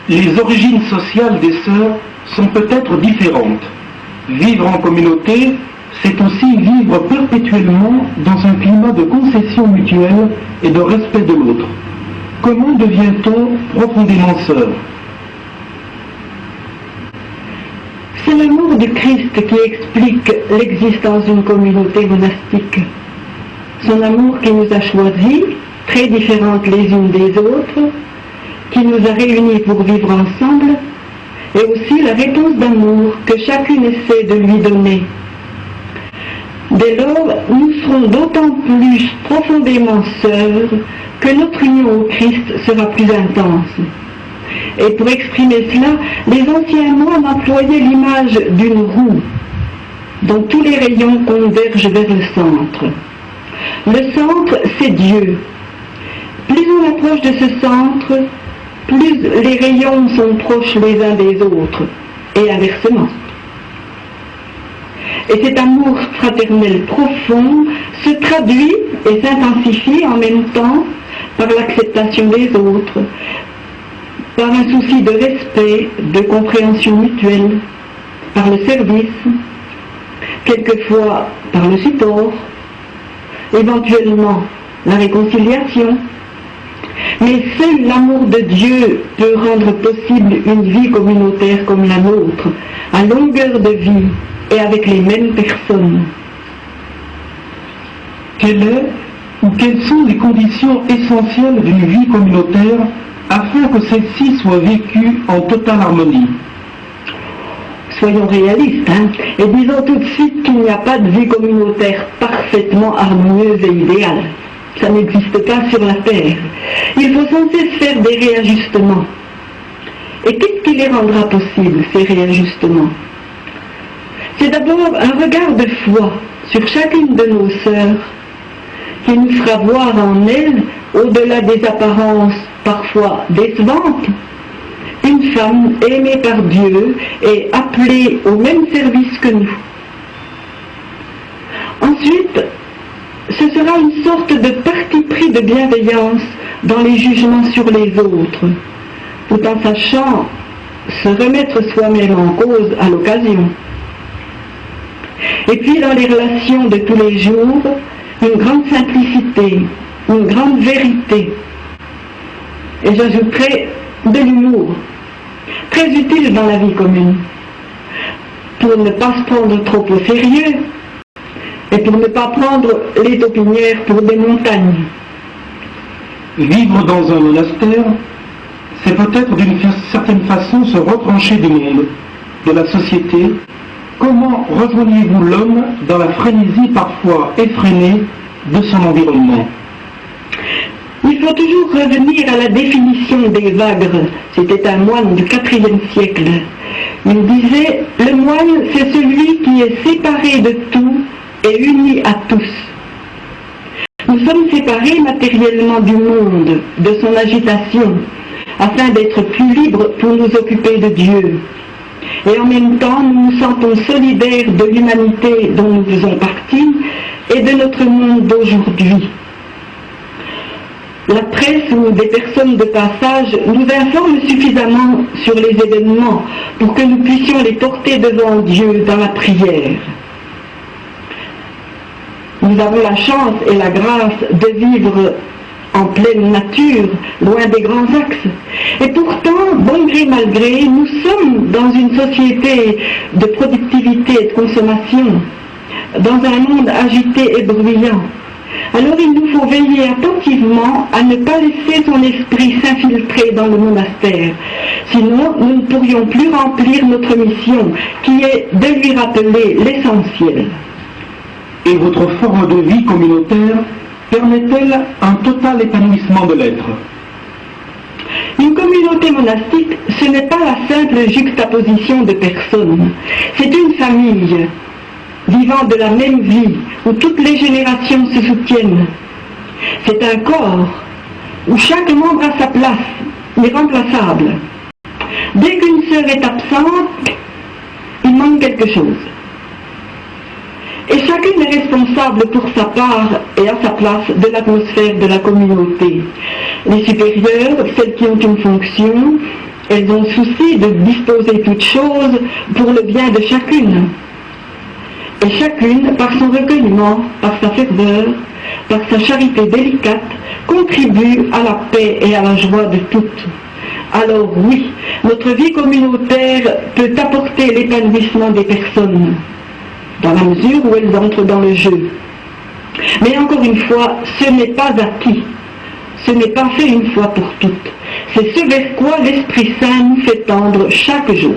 Les origines sociales des sœurs sont peut-être différentes. Vivre en communauté, c'est aussi vivre perpétuellement dans un climat de concession mutuelle et de respect de l'autre. Comment devient-on profondément sœur? C'est l'amour du Christ qui explique l'existence d'une communauté monastique. Son amour qui nous a choisis, très différentes les unes des autres, qui nous a réunis pour vivre ensemble, et aussi la réponse d'amour que chacune essaie de lui donner. Dès lors, nous serons d'autant plus profondément sœurs que notre union au Christ sera plus intense. Et pour exprimer cela, les anciens moines employaient l'image d'une roue dont tous les rayons convergent vers le centre. Le centre, c'est Dieu. Plus on approche de ce centre, plus les rayons sont proches les uns des autres, et inversement. Et cet amour fraternel profond se traduit et s'intensifie en même temps par l'acceptation des autres, par un souci de respect, de compréhension mutuelle, par le service, quelquefois par le support, éventuellement la réconciliation. Mais seul l'amour de Dieu peut rendre possible une vie communautaire comme la nôtre, à longueur de vie et avec les mêmes personnes. Quelle est ou quelles sont les conditions essentielles d'une vie communautaire afin que celle-ci soit vécue en totale harmonie? Soyons réalistes, et disons tout de suite qu'il n'y a pas de vie communautaire parfaitement harmonieuse et idéale. Ça n'existe pas sur la terre. Il faut sans cesse faire des réajustements. Et qu'est-ce qui les rendra possibles, ces réajustements? C'est d'abord un regard de foi sur chacune de nos sœurs qui nous fera voir en elles, au-delà des apparences parfois décevantes, une femme aimée par Dieu et appelée au même service que nous. Ensuite, ce sera une sorte de parti pris de bienveillance dans les jugements sur les autres, tout en sachant se remettre soi-même en cause à l'occasion. Et puis dans les relations de tous les jours, une grande simplicité, une grande vérité. Et j'ajouterai de l'humour, très utile dans la vie commune, pour ne pas se prendre trop au sérieux et pour ne pas prendre les taupinières pour des montagnes. Vivre dans un monastère, c'est peut-être d'une certaine façon se retrancher du monde, de la société. Comment rejoignez-vous l'homme dans la frénésie parfois effrénée de son environnement? Il faut toujours revenir à la définition d'Evagre. C'était un moine du IVe siècle. Il disait « Le moine, c'est celui qui est séparé de tout et uni à tous ». Nous sommes séparés matériellement du monde, de son agitation, afin d'être plus libres pour nous occuper de Dieu. Et en même temps, nous nous sentons solidaires de l'humanité dont nous faisons partie et de notre monde d'aujourd'hui. La presse ou des personnes de passage nous informent suffisamment sur les événements pour que nous puissions les porter devant Dieu dans la prière. Nous avons la chance et la grâce de vivre en pleine nature, loin des grands axes. Et pourtant, bon gré mal gré, nous sommes dans une société de productivité et de consommation, dans un monde agité et bruyant. Alors il nous faut veiller attentivement à ne pas laisser son esprit s'infiltrer dans le monastère. Sinon, nous ne pourrions plus remplir notre mission, qui est de lui rappeler l'essentiel. Et votre forme de vie communautaire permet-elle un total épanouissement de l'être? Une communauté monastique, ce n'est pas la simple juxtaposition de personnes. C'est une famille vivant de la même vie, où toutes les générations se soutiennent. C'est un corps où chaque membre a sa place, irremplaçable. Dès qu'une sœur est absente, il manque quelque chose. Et chacune est responsable pour sa part et à sa place de l'atmosphère de la communauté. Les supérieures, celles qui ont une fonction, Elles ont souci de disposer toutes choses pour le bien de chacune. Et chacune, par son recueillement, par sa ferveur, par sa charité délicate, contribue à la paix et à la joie de toutes. Alors oui, notre vie communautaire peut apporter l'épanouissement des personnes, dans la mesure où elles entrent dans le jeu. Mais encore une fois, ce n'est pas acquis, ce n'est pas fait une fois pour toutes. C'est ce vers quoi l'Esprit Saint nous fait tendre chaque jour.